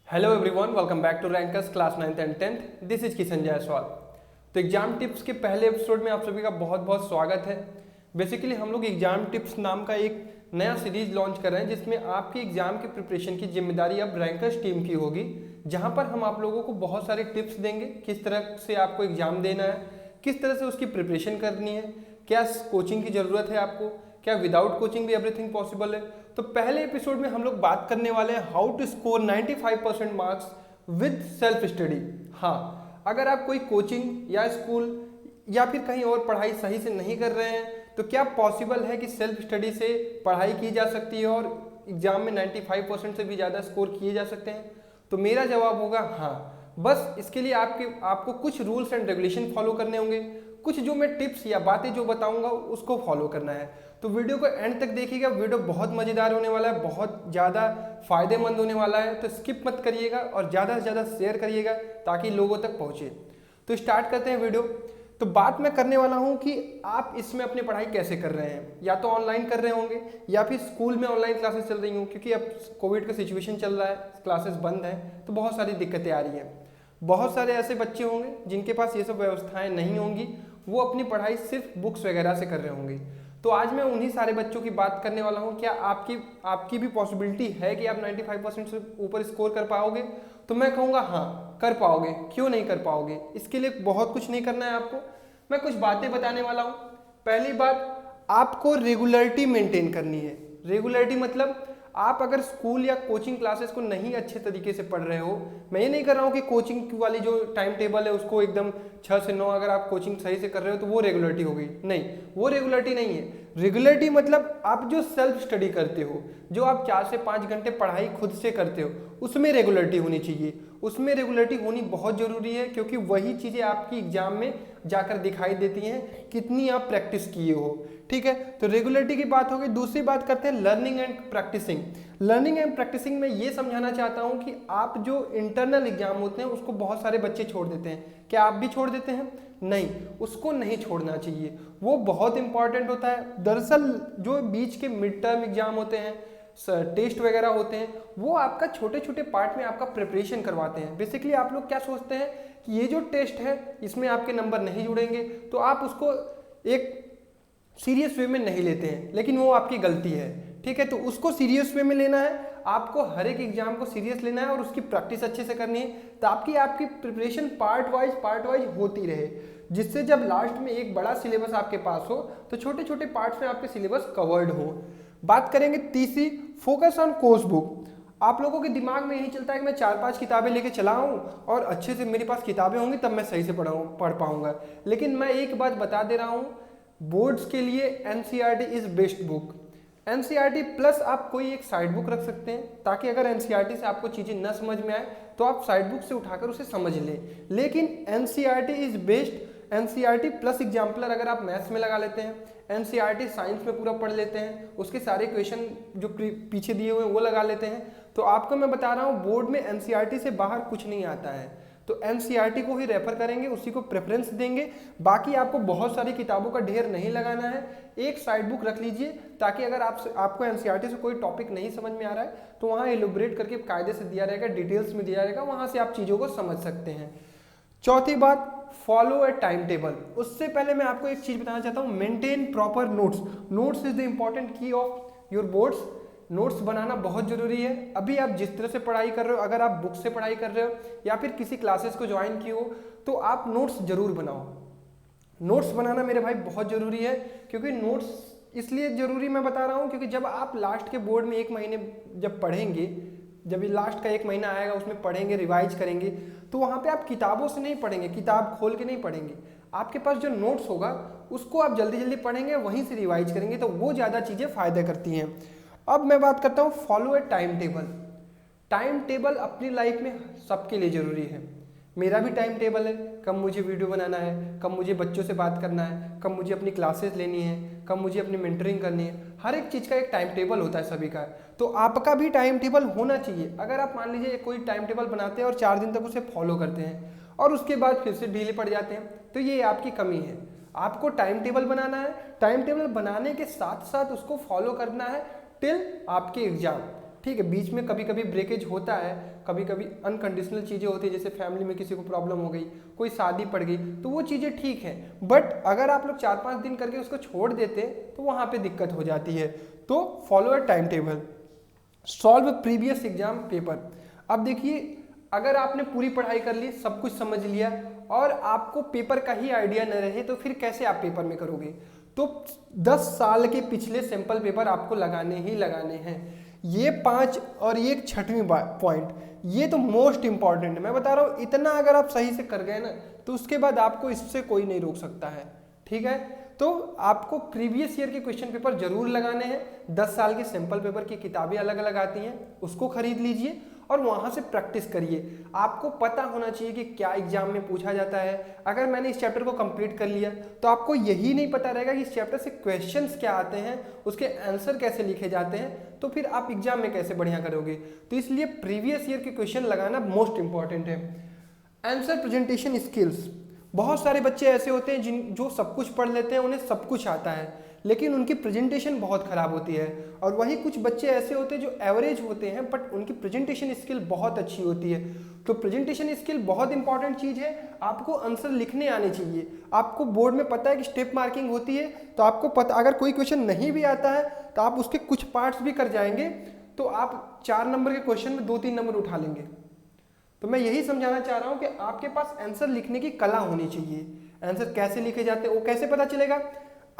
Hello everyone, welcome back to Rankers class 9th and 10th। This is Kishan Jaiswal. तो exam tips के पहले episode में आप सभी का बहुत बहुत स्वागत है। बेसिकली हम लोग एग्जाम टिप्स नाम का एक नया सीरीज लॉन्च कर रहे हैं जिसमें आपकी एग्जाम की प्रिपरेशन की जिम्मेदारी अब रैंकर्स टीम की होगी, जहां पर हम आप लोगों को बहुत सारे टिप्स देंगे किस तरह से आपको एग्जाम देना है, किस तरह से उसकी प्रिपरेशन करनी है, क्या कोचिंग की ज़रूरत है आपको, क्या विदाउट कोचिंग भी एवरीथिंग पॉसिबल है। तो पहले एपिसोड में हम लोग बात करने वाले हैं how to score 95% marks with self study. हाँ, अगर आप कोई कोचिंग या स्कूल या फिर कहीं और पढ़ाई सही से नहीं कर रहे हैं तो क्या पॉसिबल है कि सेल्फ स्टडी से पढ़ाई की जा सकती है और एग्जाम में 95% से भी ज़्यादा स्कोर किए जा सकते हैं? तो मेरा जवाब होगा हाँ। बस इसके लिए आपको कुछ रूल्स एंड रेगुलेशन फॉलो करने होंगे, कुछ जो मैं टिप्स या बातें जो बताऊंगा उसको फॉलो करना है। तो वीडियो को एंड तक देखिएगा, वीडियो बहुत मज़ेदार होने वाला है, बहुत ज़्यादा फायदेमंद होने वाला है। तो स्किप मत करिएगा और ज़्यादा से ज़्यादा शेयर करिएगा ताकि लोगों तक पहुँचे। तो स्टार्ट करते हैं वीडियो। तो बात मैं करने वाला हूँ कि आप इसमें अपनी पढ़ाई कैसे कर रहे हैं, या तो ऑनलाइन कर रहे होंगे या फिर स्कूल में ऑनलाइन क्लासेस चल रही हों, क्योंकि अब कोविड का सिचुएशन चल रहा है, क्लासेस बंद हैं, तो बहुत सारी दिक्कतें आ रही हैं। बहुत सारे ऐसे बच्चे होंगे जिनके पास ये सब व्यवस्थाएं नहीं होंगी, वो अपनी पढ़ाई सिर्फ बुक्स वगैरह से कर रहे होंगे। तो आज मैं उन्हीं सारे बच्चों की बात करने वाला हूँ। क्या आपकी भी पॉसिबिलिटी है कि आप 95% से ऊपर स्कोर कर पाओगे? तो मैं कहूँगा हाँ, कर पाओगे। क्यों नहीं कर पाओगे? इसके लिए बहुत कुछ नहीं करना है आपको, मैं कुछ बातें बताने वाला हूँ। पहली बात, आपको रेगुलरिटी मेंटेन करनी है। रेगुलरिटी मतलब आप अगर स्कूल या कोचिंग क्लासेस को नहीं अच्छे तरीके से पढ़ रहे हो, मैं ये नहीं कर रहा हूँ कि कोचिंग वाली जो टाइम टेबल है उसको एकदम 6 से 9 अगर आप कोचिंग सही से कर रहे हो तो वो रेगुलरिटी हो गई, नहीं, वो रेगुलरिटी नहीं है। रेगुलरिटी मतलब आप जो सेल्फ स्टडी करते हो, जो आप 4 से 5 घंटे पढ़ाई खुद से करते हो, उसमें रेगुलरिटी होनी चाहिए। उसमें रेगुलरिटी होनी बहुत ज़रूरी है, क्योंकि वही चीज़ें आपकी एग्जाम में जाकर दिखाई देती हैं कितनी आप प्रैक्टिस किए हो। ठीक है, तो रेगुलरिटी की बात हो गई। दूसरी बात करते हैं learning and practising. Learning and practising में ये समझाना चाहता हूँ कि आप जो इंटरनल एग्जाम होते हैं उसको बहुत सारे बच्चे छोड़ देते हैं। क्या आप भी छोड़ देते हैं? नहीं, उसको नहीं छोड़ना चाहिए, वो बहुत इंपॉर्टेंट होता है। दरअसल जो बीच के मिड टर्म एग्जाम होते हैं, टेस्ट वगैरह होते हैं, वो आपका छोटे छोटे पार्ट में आपका प्रिपरेशन करवाते हैं। बेसिकली आप लोग क्या सोचते हैं कि ये जो टेस्ट है इसमें आपके नंबर नहीं जुड़ेंगे, तो आप उसको एक सीरियस वे में नहीं लेते हैं, लेकिन वो आपकी गलती है। ठीक है, तो उसको सीरियस वे में लेना है, आपको हर एक एग्जाम को सीरियस लेना है और उसकी प्रैक्टिस अच्छे से करनी है, ताकि आपकी प्रिपरेशन पार्ट वाइज होती रहे, जिससे जब लास्ट में एक बड़ा सिलेबस आपके पास हो तो छोटे छोटे पार्ट्स में आपके सिलेबस कवर्ड हो। बात करेंगे तीसरी, फोकस ऑन कोर्स बुक। आप लोगों के दिमाग में यही चलता है कि मैं 4-5 किताबें लेके चला हूँ और अच्छे से मेरे पास किताबें होंगी तब मैं सही से पढ़ पाऊंगा। लेकिन मैं एक बात बता दे रहा हूँ, बोर्ड्स के लिए NCERT is best book. NCERT plus आप कोई एक साइड बुक रख सकते हैं, ताकि अगर एनसीईआरटी से आपको चीज़ें न समझ में आए तो आप साइड बुक से उठाकर उसे समझ लें। लेकिन NCERT is best. NCERT plus exemplar अगर आप मैथ्स में लगा लेते हैं, एनसीईआरटी साइंस में पूरा पढ़ लेते हैं, उसके सारे क्वेश्चन जो पीछे दिए हुए हैं वो लगा लेते हैं, तो आपको मैं बता रहा हूँ बोर्ड में एनसीईआरटी से बाहर कुछ नहीं आता है। तो एनसीईआरटी को ही रेफर करेंगे, उसी को प्रेफरेंस देंगे। बाकी आपको बहुत सारी किताबों का ढेर नहीं लगाना है, एक साइड बुक रख लीजिए, ताकि अगर आपको एनसीईआरटी से कोई टॉपिक नहीं समझ में आ रहा है तो वहाँ एलोबरेट करके कायदे से दिया रहेगा, डिटेल्स में दिया रहेगा, वहाँ से आप चीज़ों को समझ सकते हैं। चौथी बात, फॉलो ए टाइम टेबल। उससे पहले मैं आपको एक चीज़ बताना चाहता हूँ, maintain proper notes. Notes is the important की ऑफ योर बोर्ड्स। नोट्स बनाना बहुत ज़रूरी है। अभी आप जिस तरह से पढ़ाई कर रहे हो, अगर आप बुक से पढ़ाई कर रहे हो या फिर किसी क्लासेस को ज्वाइन किए हो, तो आप नोट्स जरूर बनाओ। नोट्स बनाना मेरे भाई बहुत ज़रूरी है, क्योंकि नोट्स इसलिए ज़रूरी मैं बता रहा हूँ क्योंकि जब आप लास्ट के बोर्ड में 1 महीने जब पढ़ेंगे, जब ये लास्ट का 1 महीना आएगा उसमें पढ़ेंगे, रिवाइज करेंगे, तो वहाँ पे आप किताबों से नहीं पढ़ेंगे, किताब खोल के नहीं पढ़ेंगे। आपके पास जो नोट्स होगा उसको आप जल्दी जल्दी पढ़ेंगे, वहीं से रिवाइज करेंगे, तो वो ज़्यादा चीज़ें फ़ायदा करती हैं। अब मैं बात करता हूँ फॉलो ए टाइम टेबल। टाइम टेबल अपनी लाइफ में सबके लिए ज़रूरी है। मेरा भी टाइम टेबल है, कब मुझे वीडियो बनाना है, कब मुझे बच्चों से बात करना है, कब मुझे अपनी क्लासेस लेनी है, कब मुझे अपनी मेंटरिंग करनी है। हर एक चीज़ का एक टाइम टेबल होता है सभी का, तो आपका भी टाइम टेबल होना चाहिए। अगर आप मान लीजिए कोई टाइम टेबल बनाते हैं और 4 दिन तक उसे फॉलो करते हैं और उसके बाद फिर से ढीले पड़ जाते हैं, तो ये आपकी कमी है। आपको टाइम टेबल बनाना है, टाइम टेबल बनाने के साथ साथ उसको फॉलो करना है टिल आपके एग्जाम। ठीक है, बीच में कभी कभी ब्रेकेज होता है, कभी कभी अनकंडीशनल चीज़ें होती है, जैसे फैमिली में किसी को प्रॉब्लम हो गई, कोई शादी पड़ गई, तो वो चीज़ें ठीक है। बट अगर आप लोग 4-5 दिन करके उसको छोड़ देते तो वहाँ पे दिक्कत हो जाती है। तो follow a time table, solve previous exam paper. अब देखिए, अगर आपने पूरी पढ़ाई कर ली, सब कुछ समझ लिया और आपको पेपर का ही आइडिया न रहे तो फिर कैसे आप पेपर में करोगे। तो 10 साल के पिछले सैंपल पेपर आपको लगाने ही लगाने हैं। ये 5 और ये 6वीं पॉइंट, ये तो मोस्ट इंपॉर्टेंट है। मैं बता रहा हूँ, इतना अगर आप सही से कर गए ना तो उसके बाद आपको इससे कोई नहीं रोक सकता है। ठीक है, तो आपको प्रीवियस ईयर के क्वेश्चन पेपर जरूर लगाने हैं। 10 साल के सैंपल पेपर की किताबें अलग अलग आती हैं, उसको खरीद लीजिए और वहाँ से प्रैक्टिस करिए। आपको पता होना चाहिए कि क्या एग्जाम में पूछा जाता है। अगर मैंने इस चैप्टर को कंप्लीट कर लिया तो आपको यही नहीं पता रहेगा कि इस चैप्टर से क्वेश्चंस क्या आते हैं, उसके आंसर कैसे लिखे जाते हैं, तो फिर आप एग्जाम में कैसे बढ़िया करोगे। तो इसलिए प्रीवियस ईयर के क्वेश्चन लगाना मोस्ट इंपॉर्टेंट है। आंसर प्रेजेंटेशन स्किल्स, बहुत सारे बच्चे ऐसे होते हैं जो सब कुछ पढ़ लेते हैं, उन्हें सब कुछ आता है, लेकिन उनकी प्रेजेंटेशन बहुत ख़राब होती है। और वहीं कुछ बच्चे ऐसे होते हैं जो एवरेज होते हैं बट उनकी प्रेजेंटेशन स्किल बहुत अच्छी होती है। तो प्रेजेंटेशन स्किल बहुत इंपॉर्टेंट चीज़ है। आपको आंसर लिखने आने चाहिए। आपको बोर्ड में पता है कि स्टेप मार्किंग होती है, तो आपको पता, अगर कोई क्वेश्चन नहीं भी आता है तो आप उसके कुछ पार्ट्स भी कर जाएंगे तो आप 4 नंबर के क्वेश्चन में 2-3 नंबर उठा लेंगे। तो मैं यही समझाना चाह रहा हूँ कि आपके पास आंसर लिखने की कला होनी चाहिए। आंसर कैसे लिखे जाते हैं वो कैसे पता चलेगा।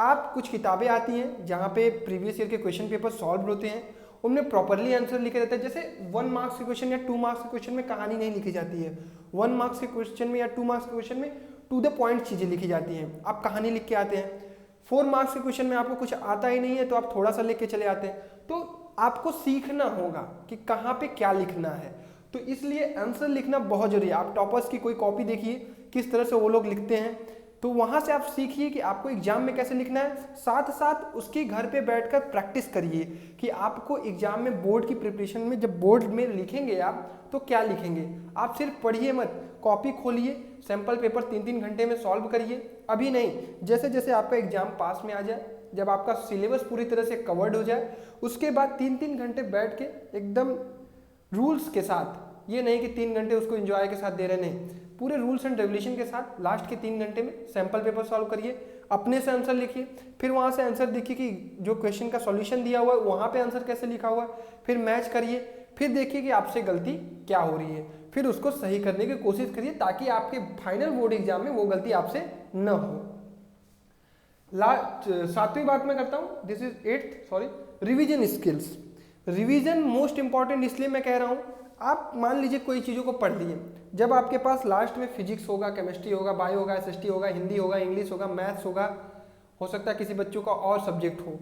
आप कुछ किताबें आती हैं जहाँ पे प्रीवियस ईयर के क्वेश्चन पेपर सॉल्व होते हैं, उनमें प्रॉपरली आंसर लिखे रहते हैं। जैसे 1 मार्क्स के क्वेश्चन या 2 मार्क्स के क्वेश्चन में कहानी नहीं लिखी जाती है, 1 मार्क्स के क्वेश्चन में या 2 मार्क्स के क्वेश्चन में टू द पॉइंट चीज़ें लिखी जाती हैं, आप कहानी लिख के आते हैं। 4 मार्क्स के क्वेश्चन में आपको कुछ आता ही नहीं है तो आप थोड़ा सा लिख के चले आते हैं। तो आपको सीखना होगा कि कहाँ पे क्या लिखना है, तो इसलिए आंसर लिखना बहुत जरूरी है। आप टॉपर्स की कोई कॉपी देखिए किस तरह से वो लोग लिखते हैं, तो वहाँ से आप सीखिए कि आपको एग्जाम में कैसे लिखना है। साथ साथ उसकी घर पे बैठकर प्रैक्टिस करिए कि आपको एग्जाम में बोर्ड की प्रिपरेशन में जब बोर्ड में लिखेंगे आप तो क्या लिखेंगे। आप सिर्फ पढ़िए मत, कॉपी खोलिए, सैंपल पेपर 3-3 घंटे में सॉल्व करिए। अभी नहीं, जैसे जैसे आपका एग्जाम पास में आ जाए, जब आपका सिलेबस पूरी तरह से कवर्ड हो जाए, उसके बाद 3-3 घंटे बैठ के एकदम रूल्स के साथ, ये नहीं कि 3 घंटे उसको एंजॉय के साथ दे रहे, नहीं, पूरे रूल्स एंड रेगुलेशन के साथ लास्ट के 3 घंटे में सैंपल पेपर सॉल्व करिए, अपने से आंसर लिखिए, फिर वहाँ से आंसर देखिए कि जो क्वेश्चन का सॉल्यूशन दिया हुआ है वहाँ पे आंसर कैसे लिखा हुआ है, फिर मैच करिए, फिर देखिए कि आपसे गलती क्या हो रही है, फिर उसको सही करने की कोशिश करिए ताकि आपके फाइनल बोर्ड एग्जाम में वो गलती आपसे न हो। 7वीं बात मैं करता हूँ, this is 8th, revision skills. Revision most important इसलिए मैं कह रहा हूँ, आप मान लीजिए कोई चीज़ों को पढ़ लिए, जब आपके पास लास्ट में फिजिक्स होगा, केमिस्ट्री होगा, बायो होगा, एसएसटी होगा, हिंदी होगा, इंग्लिश होगा, मैथ्स होगा, हो सकता है किसी बच्चों का और सब्जेक्ट हो,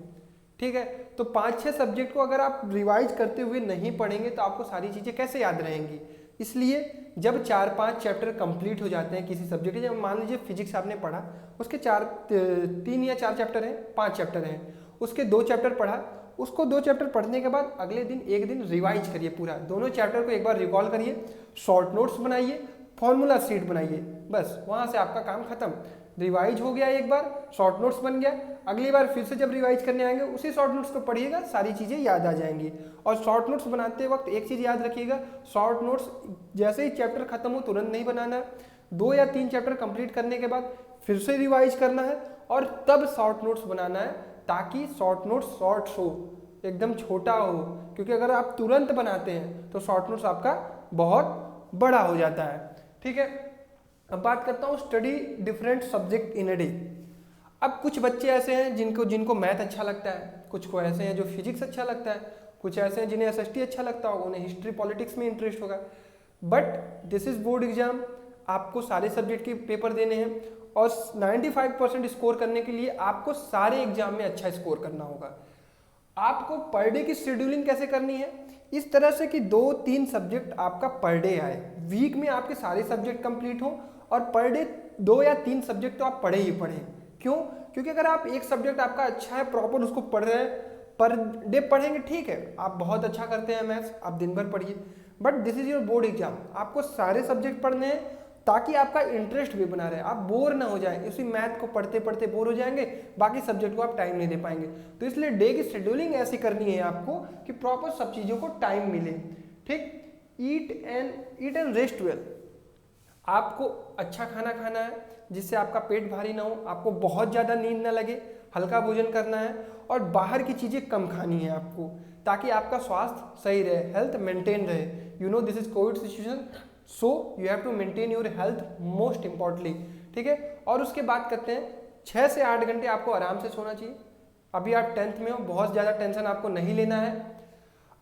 ठीक है, तो 5-6 सब्जेक्ट को अगर आप रिवाइज करते हुए नहीं पढ़ेंगे तो आपको सारी चीज़ें कैसे याद रहेंगी। इसलिए जब 4-5 चैप्टर कंप्लीट हो जाते हैं किसी सब्जेक्ट के, जब मान लीजिए फिजिक्स आपने पढ़ा, उसके 3 या 4 चैप्टर हैं, 5 चैप्टर हैं, उसके 2 चैप्टर पढ़ा, उसको 2 चैप्टर पढ़ने के बाद अगले दिन एक दिन रिवाइज करिए, पूरा दोनों चैप्टर को एक बार रिकॉल करिए, शॉर्ट नोट्स बनाइए, फॉर्मूला शीट बनाइए, बस वहाँ से आपका काम खत्म। रिवाइज हो गया, एक बार शॉर्ट नोट्स बन गया, अगली बार फिर से जब रिवाइज करने आएंगे उसी शॉर्ट नोट्स को पढ़िएगा, सारी चीज़ें याद आ जाएंगी। और शॉर्ट नोट्स बनाते वक्त एक चीज़ याद रखिएगा, शॉर्ट नोट्स जैसे ही चैप्टर खत्म हो तुरंत नहीं बनाना है, 2 या 3 चैप्टर कंप्लीट करने के बाद फिर से रिवाइज करना है और तब शॉर्ट नोट्स बनाना है, ताकि शॉर्ट नोट्स शॉर्ट्स हो, एकदम छोटा हो, क्योंकि अगर आप तुरंत बनाते हैं तो शॉर्ट नोट्स आपका बहुत बड़ा हो जाता है। ठीक है, अब बात करता हूँ study different subject in a day. अब कुछ बच्चे ऐसे हैं जिनको मैथ अच्छा लगता है, कुछ को ऐसे हैं जो फिजिक्स अच्छा लगता है, कुछ ऐसे हैं जिन्हें एसएसटी अच्छा लगता होगा, उन्हें हिस्ट्री पॉलिटिक्स में इंटरेस्ट होगा। But this is board exam, आपको सारे सब्जेक्ट के पेपर देने हैं और 95% स्कोर करने के लिए आपको सारे एग्जाम में अच्छा स्कोर करना होगा। आपको पर डे की शेड्यूलिंग कैसे करनी है, इस तरह से कि 2-3 सब्जेक्ट आपका पर डे आए, वीक में आपके सारे सब्जेक्ट कंप्लीट हो और पर डे 2 या 3 सब्जेक्ट तो आप पढ़े ही पढ़ें। क्यों? क्योंकि अगर आप एक सब्जेक्ट आपका अच्छा है, प्रॉपर उसको पढ़ रहे हैं, पर डे पढ़ेंगे, ठीक है, आप बहुत अच्छा करते हैं मैथ्स, आप दिन भर पढ़िए, but this is your board exam, आपको सारे सब्जेक्ट पढ़ने हैं ताकि आपका इंटरेस्ट भी बना रहे, आप बोर ना हो जाए। इसी मैथ को पढ़ते पढ़ते बोर हो जाएंगे, बाकी सब्जेक्ट को आप टाइम नहीं दे पाएंगे। तो इसलिए डे की शेड्यूलिंग ऐसी करनी है आपको कि प्रॉपर सब चीज़ों को टाइम मिले। ठीक, ईट एंड रेस्ट वेल। आपको अच्छा खाना खाना है जिससे आपका पेट भारी ना हो, आपको बहुत ज़्यादा नींद ना लगे, हल्का भोजन करना है और बाहर की चीज़ें कम खानी है आपको, ताकि आपका स्वास्थ्य सही रहे, हेल्थ मेंटेन रहे। You know this is COVID situation, so you have to maintain your health most importantly. ठीक है, और उसके बाद करते हैं 6 से 8 घंटे आपको आराम से सोना चाहिए। अभी आप 10th में हो, बहुत ज़्यादा टेंशन आपको नहीं लेना है,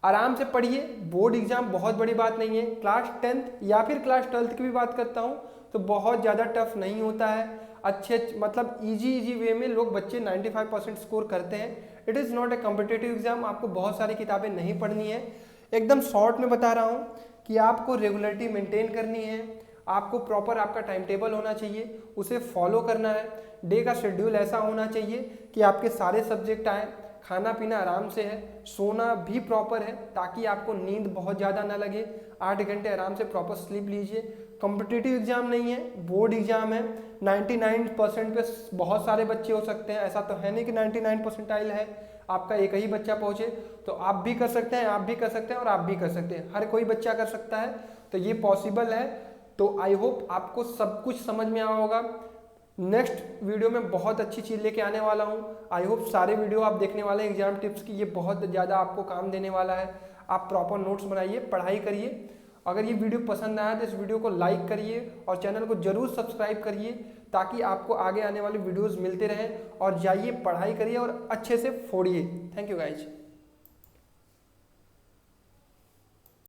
आराम से पढ़िए। बोर्ड एग्जाम बहुत बड़ी बात नहीं है। क्लास 10th या फिर क्लास 12th की भी बात करता हूँ तो बहुत ज़्यादा टफ नहीं होता है। अच्छे मतलब इजी वे में लोग बच्चे 95% स्कोर करते हैं। It is not a competitive exam, आपको बहुत सारी किताबें नहीं पढ़नी है। एकदम शॉर्ट में बता रहा हूँ कि आपको रेगुलरिटी मेंटेन करनी है, आपको प्रॉपर आपका टाइम टेबल होना चाहिए, उसे फॉलो करना है। डे का शेड्यूल ऐसा होना चाहिए कि आपके सारे सब्जेक्ट आएँ, खाना पीना आराम से है, सोना भी प्रॉपर है ताकि आपको नींद बहुत ज़्यादा ना लगे। 8 घंटे आराम से प्रॉपर स्लीप लीजिए। कॉम्पिटिटिव एग्जाम नहीं है, बोर्ड एग्जाम है। 99% पे बहुत सारे बच्चे हो सकते हैं, ऐसा तो है नहीं कि 99 परसेंटाइल है, आपका एक ही बच्चा पहुँचे। तो आप भी कर सकते हैं, आप भी कर सकते हैं और आप भी कर सकते हैं, हर कोई बच्चा कर सकता है, तो ये पॉसिबल है। तो आई होप आपको सब कुछ समझ में आया होगा। नेक्स्ट वीडियो में बहुत अच्छी चीज़ लेके आने वाला हूँ। आई होप सारे वीडियो आप देखने वाले हैं एग्जाम टिप्स की, ये बहुत ज़्यादा आपको काम देने वाला है। आप प्रॉपर नोट्स बनाइए, पढ़ाई करिए। अगर ये वीडियो पसंद आया तो इस वीडियो को लाइक करिए और चैनल को जरूर सब्सक्राइब करिए ताकि आपको आगे आने वाले वीडियोज़ मिलते रहें। और जाइए पढ़ाई करिए और अच्छे से फोड़िए। Thank you guys.